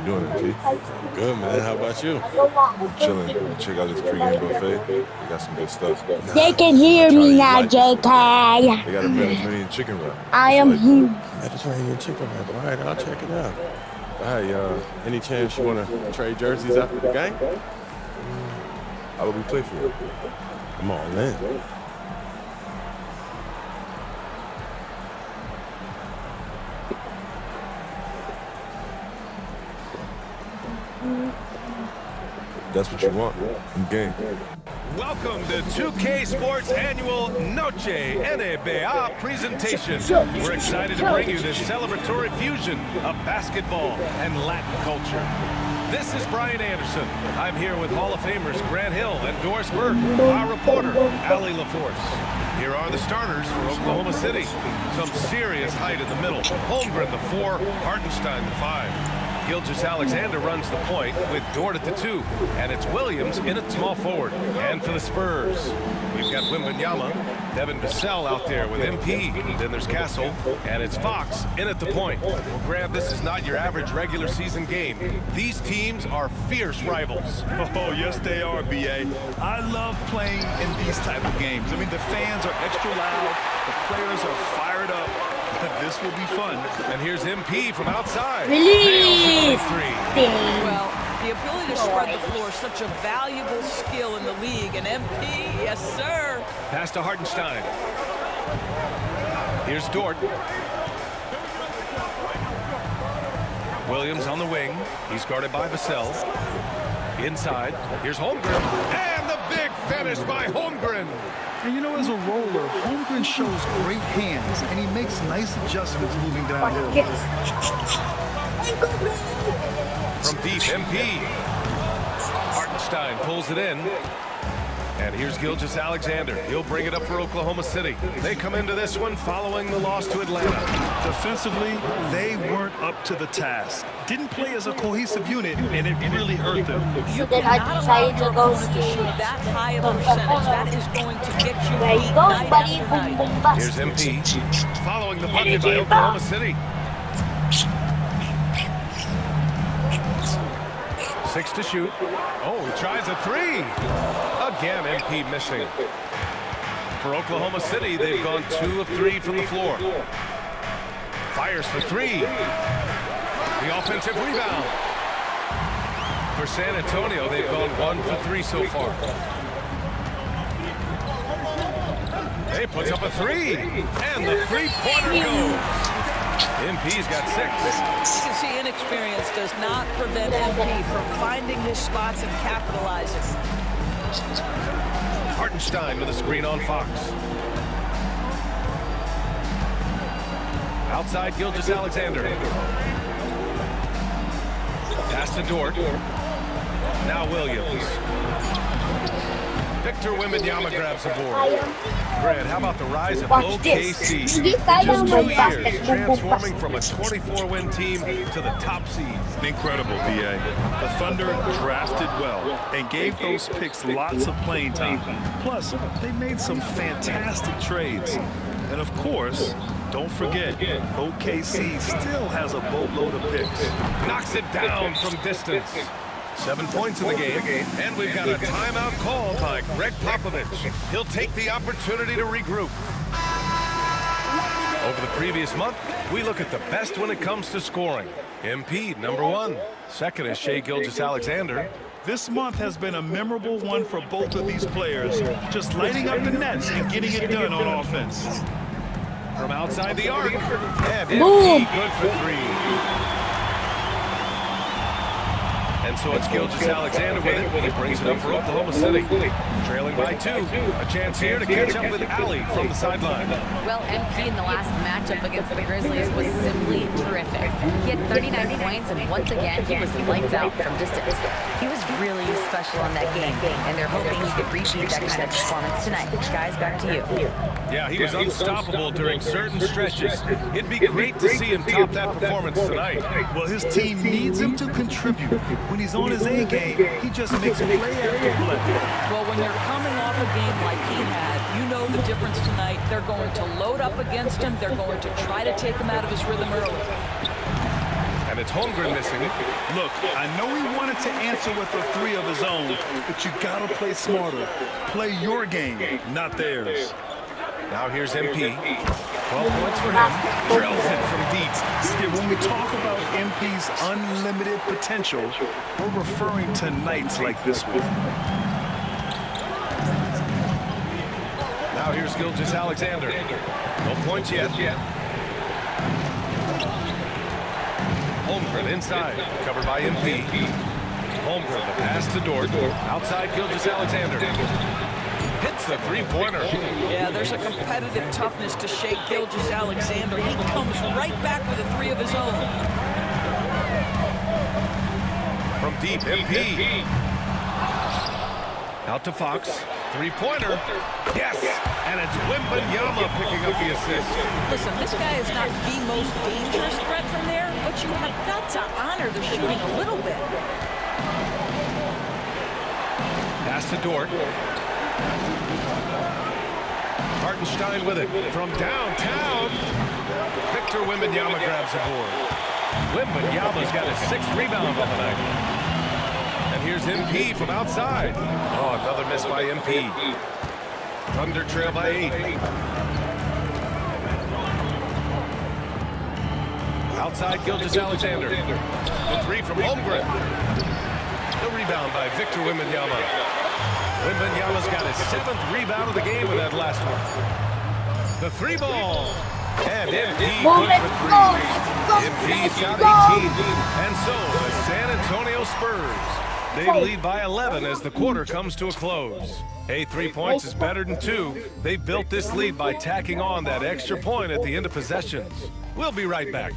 doing, MP? Good, man. How about you? Chilling. Check out this pregame buffet. They got some good stuff. They can hear me now, JK. They got a Mediterranean chicken wrap. I am here. Mediterranean chicken wrap. All right, I'll check it out. Hey, any chance you want to trade jerseys after the game? How would we play for you? I'm all in. That's what you want. I'm game. Welcome to 2K Sports Annual Noche NBA presentation. We're excited to bring you this celebratory fusion of basketball and Latin culture. This is Brian Anderson. I'm here with Hall of Famers Grant Hill and Doris Burke, our reporter, Allie LaForce. Here are the starters for Oklahoma City. Some serious height in the middle. Holmgren, the 4, Hartenstein, the 5. Gilgeous-Alexander runs the point with Dort at the 2, and it's Williams in at small forward. And for the Spurs, we've got Wembanyama, Devin Vassell out there with MP. Then there's Castle, and it's Fox in at the point. Well, Grant, this is not your average regular season game. These teams are fierce rivals. Oh, yes, they are, B.A. I love playing in these type of games. I mean, the fans are extra loud. The players are fired up. This will be fun. And here's MP from outside. Release. Well, the ability to spread the floor is such a valuable skill in the league. And MP, yes, sir. Pass to Hartenstein. Here's Dort. Williams on the wing. He's guarded by Vassell. Inside. Here's Holmgren. And the big finish by Holmgren. And you know, as a roller, Holmgren shows great hands, and he makes nice adjustments moving downhill. From deep, MP. Hartenstein pulls it in. And here's Gilgeous-Alexander. He'll bring it up for Oklahoma City. They come into this one following the loss to Atlanta. Defensively, they weren't up to the task. Didn't play as a cohesive unit, and it really hurt them. You cannot allow your opponent to shoot that high of a percentage. That is going to get you There you beat go, night buddy. after Boom, night. boom, bust. Here's MP. Following the bucket by Oklahoma City. 6 to shoot. Oh, he tries a 3. Again, MP missing. For Oklahoma City, they've gone 2 of 3 from the floor. Fires for 3. The offensive rebound. For San Antonio, they've gone 1 for 3 so far. He puts up a 3. And the three-pointer goes. MP's got 6. You can see inexperience does not prevent MP from finding his spots and capitalizing. Hartenstein with a screen on Fox. Outside Gilgeous-Alexander. Pass to Dort. Now Williams. Victor Wembanyama grabs the board. Grant, how about the rise of OKC? In just 2 years, transforming from a 24-win team to the top seed. Incredible, B.A. The Thunder drafted well and gave those picks lots of playing time. Plus, they made some fantastic trades. And of course, don't forget, OKC still has a boatload of picks. Knocks it down from distance. 7 points in the game, and we've got a timeout call by Greg Popovich. He'll take the opportunity to regroup. Over the previous month, we look at the best when it comes to scoring. MP, number 1. Second is Shai Gilgeous-Alexander. This month has been a memorable one for both of these players, just lighting up the nets and getting it done on offense. From outside the arc, and MP good for 3. And so it's Gilgeous-Alexander with it. He brings it up for Oklahoma City. Trailing by 2. A chance here to catch up with Allie from the sideline. Well, MP in the last matchup against the Grizzlies was simply terrific. He had 39 points, and once again, he was lights out from distance. He was really special in that game, and they're hoping he could repeat that kind of performance tonight. Guys, back to you. Yeah, he was unstoppable during certain stretches. It'd be great to see him top that performance tonight. Well, his team needs him to contribute. When he's on his A game, he just makes play after play. Well, when you're coming off a game like he had, you know the difference tonight. They're going to load up against him. They're going to try to take him out of his rhythm early. And And it's Holmgren missing. Look, I know he wanted to answer with a three of his own, but you gotta play smarter. Play your game, not theirs. Now here's MP. 12 points for him. Drills it from deep. Yeah, when we talk about MP's unlimited potential, we're referring to nights like this one. Now here's Gilgeous Alexander. No points yet. Holmgren inside, covered by MP. Holmgren, the pass to Dort. Outside Gilgeous Alexander. Hits the three-pointer. Yeah, there's a competitive toughness to shake Gilgeous Alexander. He comes right back with a three of his own. From deep, MP. Out to Fox. Three-pointer. Yes! And it's Wembanyama picking up the assist. Listen, this guy is not the most dangerous threat from there, but you have got to honor the shooting a little bit. Pass to Dort. Hartenstein with it from downtown. Victor Wembanyama grabs the board. Wembanyama's got his 6th rebound on the night. And here's MP from outside. Oh, another miss by MP. Thunder trail by 8. Outside Gilgeous Alexander. The three from Holmgren. The rebound by Victor Wembanyama. Wembanyama's got his 7th rebound of the game with that last one. The three ball. And MP goes for 3. MP's got 18. And so the San Antonio Spurs, they lead by 11 as the quarter comes to a close. Hey, 3 points is better than 2. They built this lead by tacking on that extra point at the end of possessions. We'll be right back.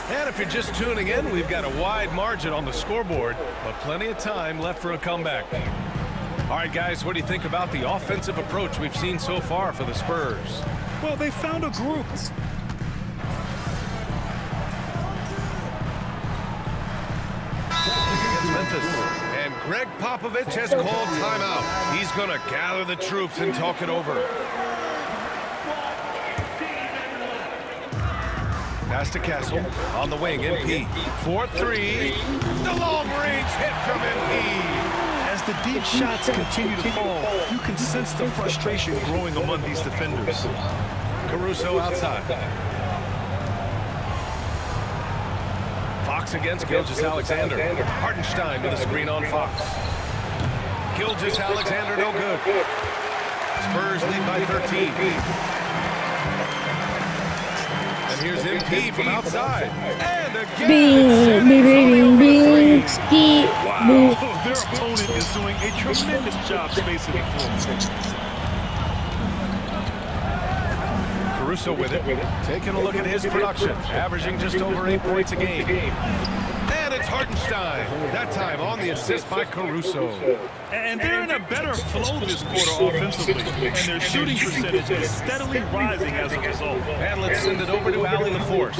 And if you're just tuning in, we've got a wide margin on the scoreboard, but plenty of time left for a comeback. All right, guys, what do you think about the offensive approach we've seen so far for the Spurs? Well, they found a group. Against Memphis. And Greg Popovich has called timeout. He's going to gather the troops and talk it over. Pass to Castle on the wing, MP. 4-3. The long-range hit from MP. As the deep shots continue to fall, you can sense the frustration growing among these defenders. Caruso outside. Fox against Gilgeous Alexander. Hartenstein with a screen on Fox. Gilgeous Alexander no good. Spurs lead by 13. And here's MP from outside. And again, wow, their opponent is doing a tremendous job spacing the floor. Caruso with it. Taking a look at his production. Averaging just over 8 points a game. And it's Hartenstein. That time on the assist by Caruso. And they're in a better flow this quarter offensively. And their shooting percentage is steadily rising as a result. And let's send it over to Allie LaForce.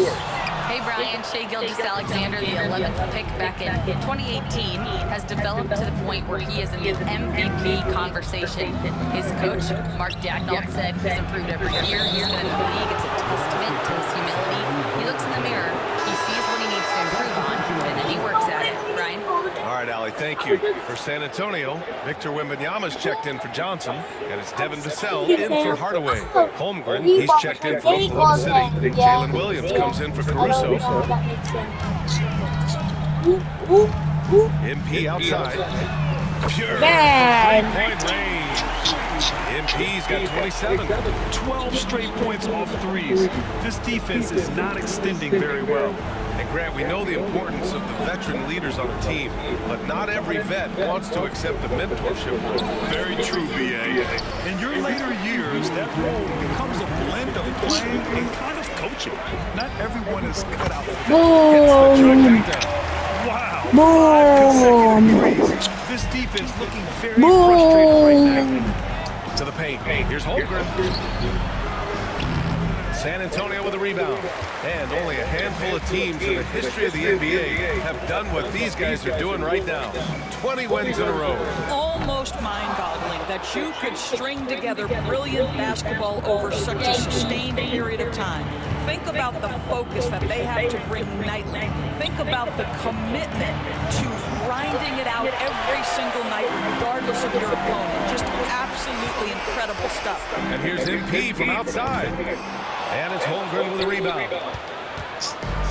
Hey, Brian, Shai Gilgeous-Alexander, the 11th pick back in 2018, has developed to the point where he is in the MVP conversation. His coach, Mark Daigneault, said he's improved every year. He's been in the league. It's a testament to his humility. He looks in the mirror, he sees what he needs to improve on, and then he works at it. Brian? All right, Allie, thank you. For San Antonio, Victor Wembanyama's checked in for Johnson, and it's Devin Vassell in for Hardaway. Holmgren, he's checked in for Oklahoma City. Jalen Williams comes in for Caruso. MP outside. Pure three-point range. MP's got 27. 12 straight points off threes. This defense is not extending very well. And Grant, we know the importance of the veteran leaders on a team, but not every vet wants to accept the mentorship role. Very true, BA. In your later years, that role becomes a blend of playing and kind of coaching. Not everyone is cut out for that. Wow. 5 consecutive threes. This defense looking very frustrated right now. To the paint. Here's Holmgren. San Antonio with a rebound. And only a handful of teams in the history of the NBA have done what these guys are doing right now. 20 wins in a row. Almost mind-boggling that you could string together brilliant basketball over such a sustained period of time. Think about the focus that they have to bring nightly. Think about the commitment to grinding it out every single night, regardless of your opponent. Just absolutely incredible stuff. And here's MP from outside. And it's Holmgren with a rebound.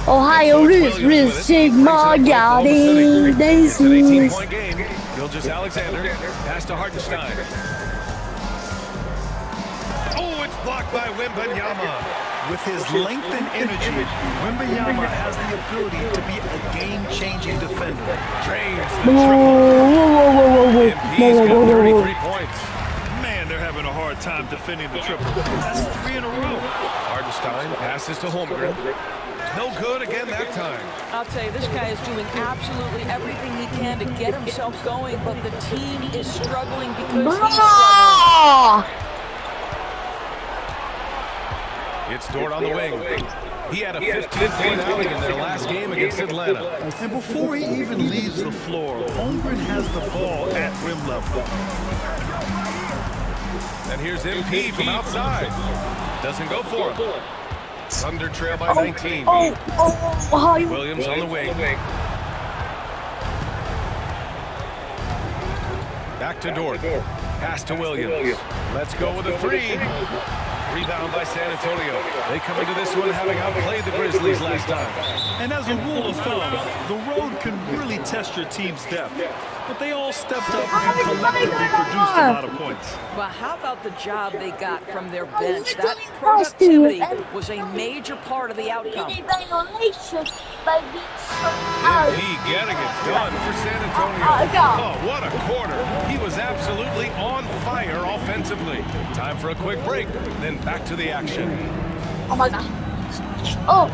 Ohio Grizzlies, Sigma, Yachty, It's an Daisies. 18-point game. Gilgeous-Alexander. Pass to Hartenstein. Oh, it's blocked by Wembanyama. With his length and energy, Wembanyama has the ability to be a game-changing defender. Drains Whoa, the triple. whoa, whoa, whoa, whoa, MP's got whoa, whoa, 33 whoa. points. Man, they're having a hard time defending the triple. That's 3 in a row. Hartenstein passes to Holmgren. No good again that time. I'll tell you, this guy is doing absolutely everything he can to get himself going, but the team is struggling because he's struggling. Ah! It's Dort on the wing. He had a 15-point outing in their last game against Atlanta. And before he even leaves the floor, Holmgren has the ball at rim level. And here's MP from outside. Doesn't go for him. Thunder trail by 19. Ohio. Williams on the wing. Back to Dort. Pass to Williams. Let's go with a three. Rebound by San Antonio. They come into this one having outplayed the Grizzlies last time. And as a rule of thumb, the road can really test your team's depth. But they all stepped up and collectively produced a lot of points. Well, how about the job they got from their bench? That productivity was a major part of the outcome. MP getting it done for San Antonio. Oh, what a quarter. He was absolutely on fire offensively. Time for a quick break, then back to the action. Oh my god. Oh.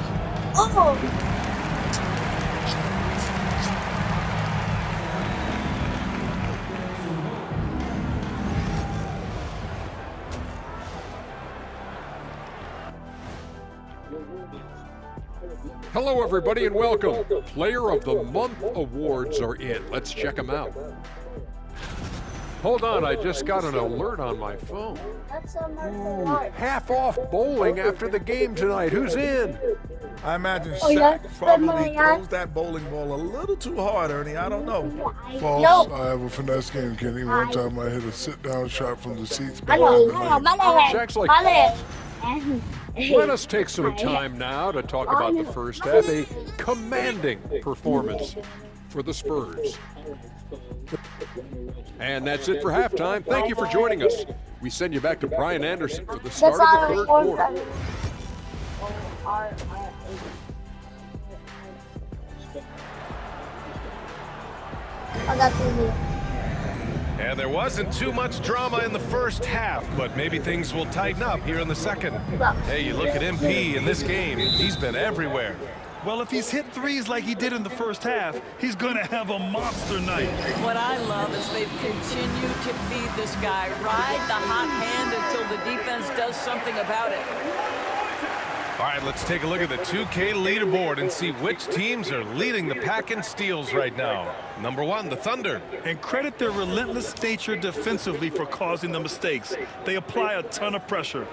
Hello, everybody, and welcome. Player of the Month awards are in. Let's check them out. Hold on, I just got an alert on my phone. Half off bowling after the game tonight. Who's in? I imagine Oh, yeah? Shaq probably throws that bowling ball a little too hard, Ernie. I don't know. False. I have a finesse game, Kenny. One time I hit a sit-down shot from the seats back Hello. in the lane. Shaq's like, let us take some time now to talk about the first half. A commanding performance for the Spurs. And that's it for halftime. Thank you for joining us. We send you back to Brian Anderson for the start of the third quarter. And there wasn't too much drama in the first half, but maybe things will tighten up here in the second. Hey, you look at MP in this game, he's been everywhere. Well, if he's hit threes like he did in the first half, he's going to have a monster night. What I love is they've continued to feed this guy, ride the hot hand until the defense does something about it. All right, let's take a look at the 2K leaderboard and see which teams are leading the pack in steals right now. Number 1, the Thunder. And credit their relentless nature defensively for causing the mistakes. They apply a ton of pressure.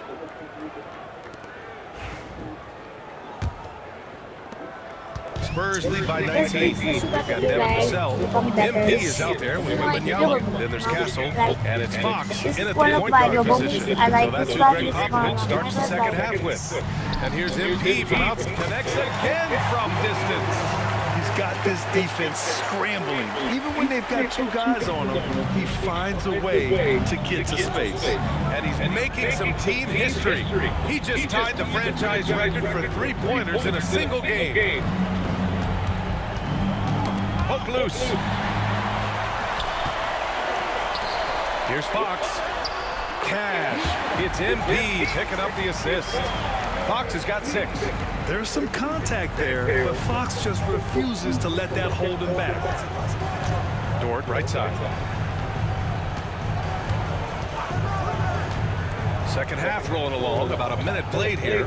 Spurs lead by 19. We've got Devin Vassell. MP is out there with Wembanyama. Then there's Castle, and it's Fox in at the point guard position. So that's who Greg Popovich starts the second half with. And here's MP from outside, connects again from distance. He's got this defense scrambling. Even when they've got two guys on him, he finds a way to get to space. And he's making some team history. He just tied the franchise record for three-pointers in a single game. Poke loose. Here's Fox. Cash. It's MP picking up the assist. Fox has got 6. There's some contact there, but Fox just refuses to let that hold him back. Dort, right side. Second half rolling along, about a minute played here.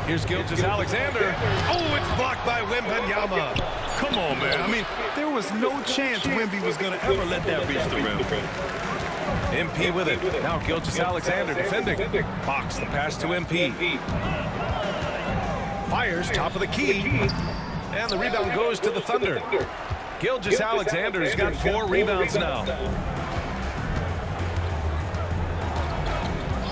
Here's Gilgeous-Alexander. Oh, it's blocked by Wembanyama. Come on, man. I mean, there was no chance Wemby was going to ever let that reach the rim. MP with it. Now Gilgeous-Alexander defending. Box the pass to MP. Fires top of the key. And the rebound goes to the Thunder. Gilgeous-Alexander's got 4 rebounds now.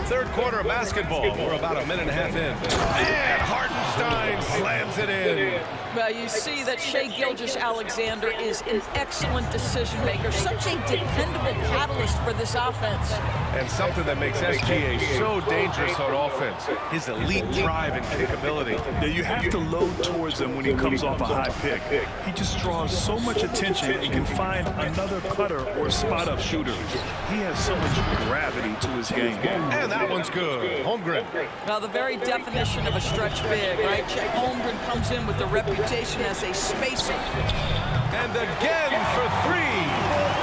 Third quarter of basketball. We're about a minute and a half in. And Hartenstein slams it in. Well, you see that Shai Gilgeous-Alexander is an excellent decision maker, such a dependable catalyst for this offense. And something that makes SGA so dangerous on offense, his elite drive and kickability. Yeah, you have to load towards him when he comes off a high pick. He just draws so much attention and can find another cutter or spot-up shooter. He has so much gravity to his game. And that one's good. Holmgren. Now, the very definition of a stretch big, right? Chet Holmgren comes in with the reputation as a spacer. And again for 3.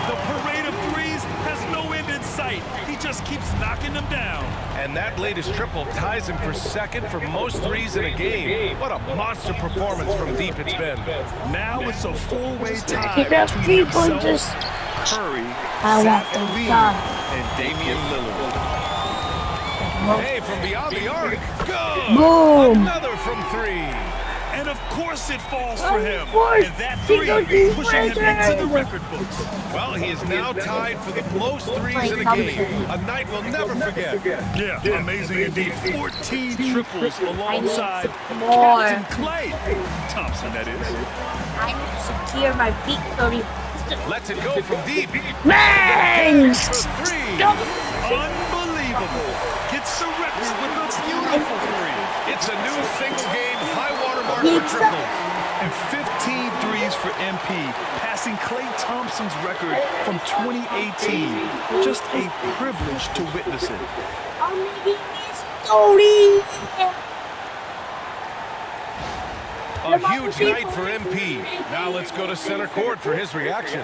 The parade of threes has no end in sight. He just keeps knocking them down. And that latest triple ties him for second for most threes in a game. What a monster performance from deep it's been. Now it's a four-way tie between himself, Curry, Zach LaVine, and Damian Lillard. Hey, from beyond the arc. Good. Boom. Another from 3. And of course it falls for him. And that 3 pushing him into the record books. Well, he is now tied for the most threes in a game. A night we'll never forget. Yeah, amazing indeed. 14 triples alongside Captain Klay Thompson, that is. I need to secure my feet, Cody. Lets it go from deep. Bang! For 3. Unbelievable. Gets the record with a beautiful 3. It's a new single-game high-water mark for triples. And 15 threes for MP, passing Klay Thompson's record from 2018. Just a privilege to witness it. A huge night for MP. Now let's go to center court for his reaction.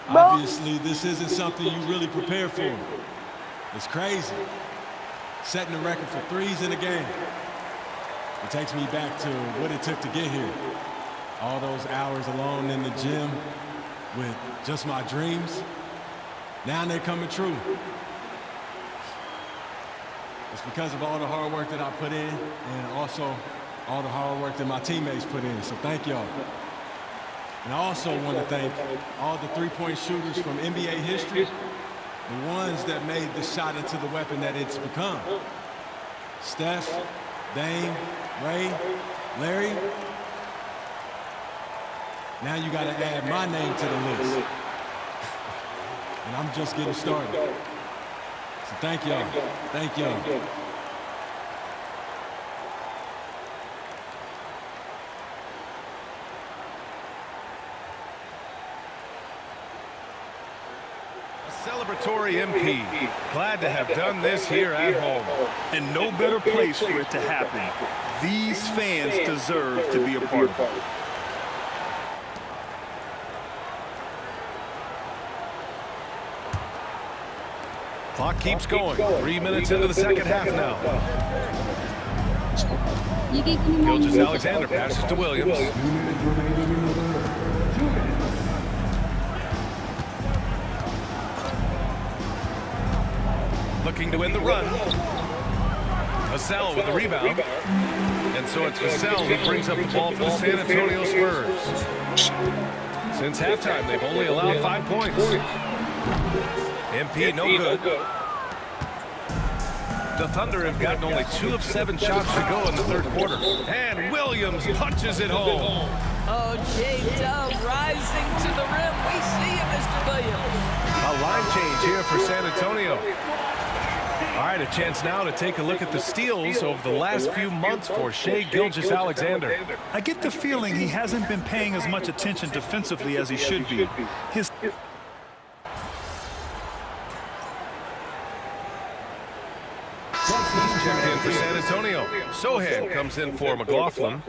Obviously, this isn't something you really prepare for. It's crazy. Setting the record for threes in a game. It takes me back to what it took to get here. All those hours alone in the gym with just my dreams. Now they're coming true. It's because of all the hard work that I put in and also all the hard work that my teammates put in. So thank y'all. And I also want to thank all the three-point shooters from NBA history, the ones that made the shot into the weapon that it's become. Steph, Dame, Ray, Larry. Now you got to add my name to the list. And I'm just getting started. So thank y'all. Thank y'all. Celebratory MP. Glad to have done this here at home. And no better place for it to happen. These fans deserve to be a part of it. Clock keeps going. 3 minutes into the second half now. Gilgeous-Alexander passes to Williams. Looking to win the run. Vassell with the rebound. And so it's Vassell who brings up the ball for the San Antonio Spurs. Since halftime, they've only allowed 5 points. MP no good. The Thunder have gotten only 2 of 7 shots to go in the third quarter. And Williams punches it home. Oh, J-Dub rising to the rim. We see it, Mr. Williams. A line change here for San Antonio. All right, a chance now to take a look at the steals over the last few months for Shai Gilgeous-Alexander. I get the feeling he hasn't been paying as much attention defensively as he should be. His He's checked in for San Antonio. Sohan comes in for McLaughlin.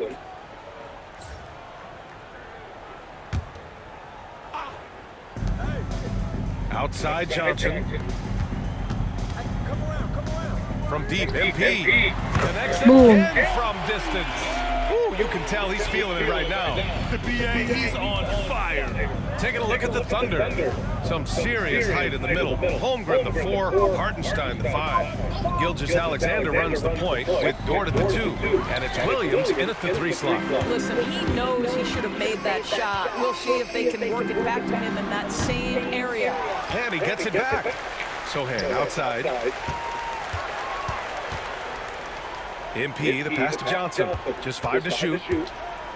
Outside Johnson. From deep, MP. Connects again from distance. Ooh, you can tell he's feeling it right now. The BA, he's on fire. Taking a look at the Thunder. Some serious height in the middle. Holmgren, the 4. Hartenstein, the 5. Gilgeous-Alexander runs the point with Dort at the 2. And it's Williams in at the 3 slot. Listen, he knows he should have made that shot. We'll see if they can work it back to him in that same area. And he gets it back. Sohan outside. MP, the pass to Johnson. Just 5 to shoot.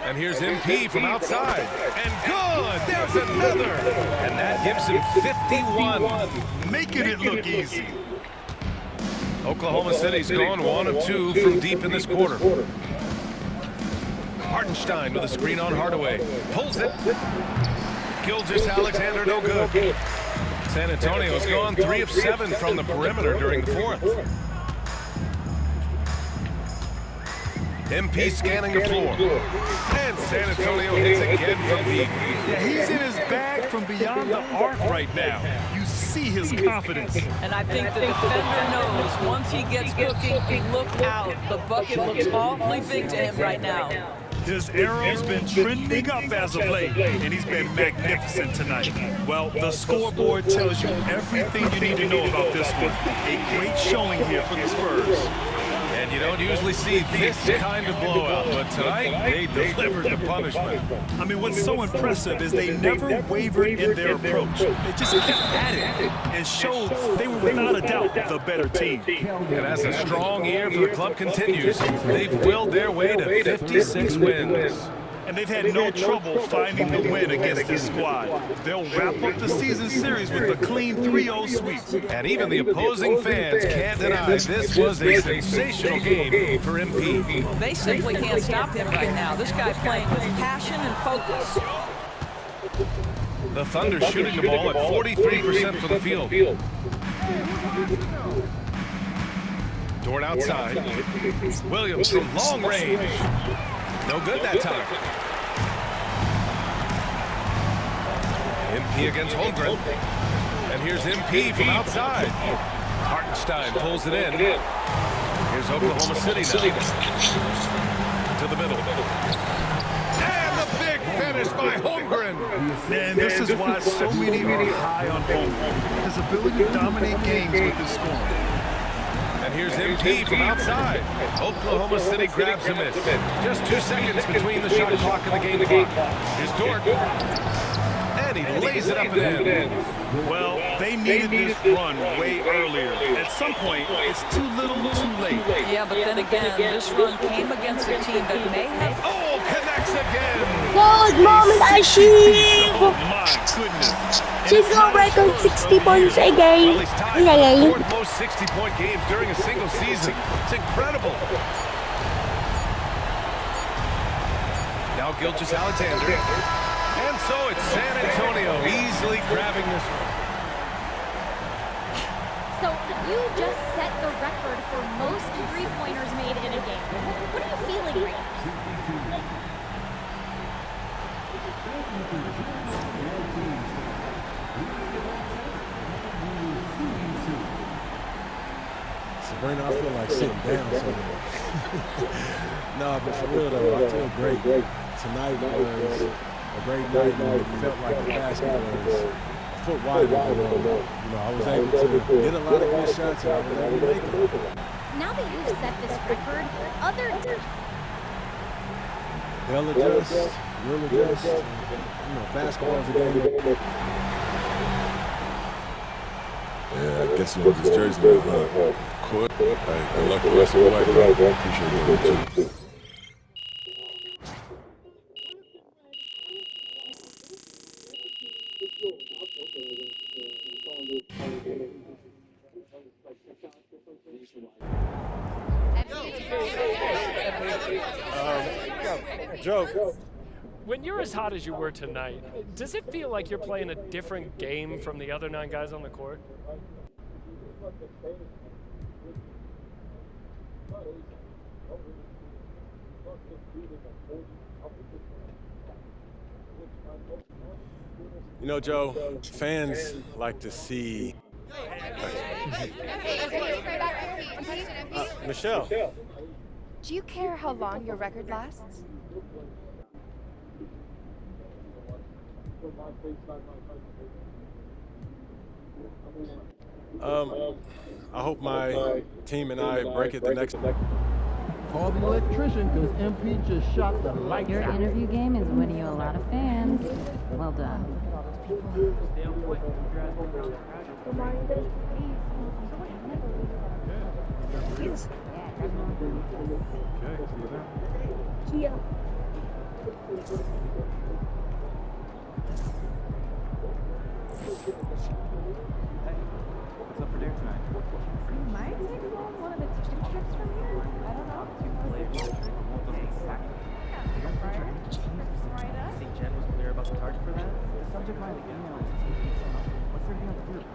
And here's MP from outside. And good! There's another! And that gives him 51. Making it look easy. Oklahoma City's gone 1 of 2 from deep in this quarter. Hartenstein with a screen on Hardaway. Pulls it. Gilgeous-Alexander no good. San Antonio's gone 3 of 7 from the perimeter during the 4th. MP scanning the floor. And San Antonio hits again from deep. Yeah, he's in his bag from beyond the arc right now. You see his confidence. And I think the defender knows once he gets cooking, look out. The bucket looks awfully big to him right now. His arrow's been trending up as of late, and he's been magnificent tonight. Well, the scoreboard tells you everything you need to know about this one. A great showing here for the Spurs. And you don't usually see this kind of blowout, but tonight they delivered the punishment. I mean, what's so impressive is they never wavered in their approach. They just kept at it and showed they were without a doubt the better team. And as a strong year for the club continues, they've willed their way to 56 wins. And they've had no trouble finding the win against this squad. They'll wrap up the season series with a clean 3-0 sweep. And even the opposing fans can't deny this was a sensational game for MP. They simply can't stop him right now. This guy playing with passion and focus. The Thunder shooting the ball at 43% from the field. Dort outside. Williams from long range. No good that time. MP against Holmgren. And here's MP from outside. Hartenstein pulls it in. Here's Oklahoma City now. To the middle. And the big finish by Holmgren. And this is why so many are high on Holmgren. His ability to dominate games with his scoring. And here's MP from outside. Oklahoma City grabs a miss. Just 2 seconds between the shot clock and the game clock. Here's Dort. And he lays it up and in. Well, they needed this run way earlier. At some point, it's too little, too late. Yeah, but then again, this run came against a team that may have... Oh, connects again. Good moment, Ashib. Oh, my goodness. Single record 60 points a game. Well, he's tied for the 4th most 60-point games during a single season. It's incredible. Now Gilgeous-Alexander. And so it's San Antonio easily grabbing this. So you just set the record for most three-pointers made in a game. What are you feeling right now? Sabrina, I feel like sitting down somewhere. No, but for real though, I feel great. Tonight was a great night, and it felt like the basket was a foot wide. I was able to get a lot of good shots, and I was able to make them. Now that you've set this record, They'll adjust, we'll adjust. Basketball's a game. Yeah, I guess you want this jersey to court. Good luck the rest of the way. Appreciate it too. Joe, when you're as hot as you were tonight, does it feel like you're playing a different game from the other 9 guys on the court? You know, Joe, fans like to see. Michelle. Do you care how long your record lasts? I hope my team and I break it the next. Call the electrician because MP just shot the lights Your out. interview game is winning you a lot of fans. Well done. Yeah. What's up for dinner tonight? You might take home one of the chicken strips from here. I don't know. St. Jen was clear about the target for that. The subject line of the email is taking so much. What's there to be on the group?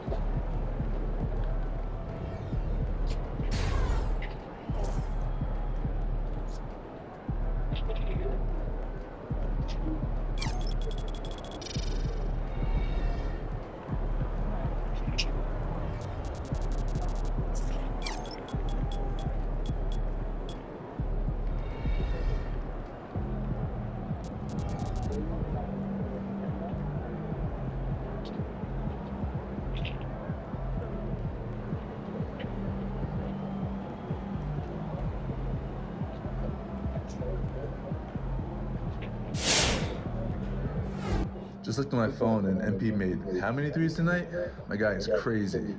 Just looked at my phone and MP made how many threes tonight? My guy is crazy.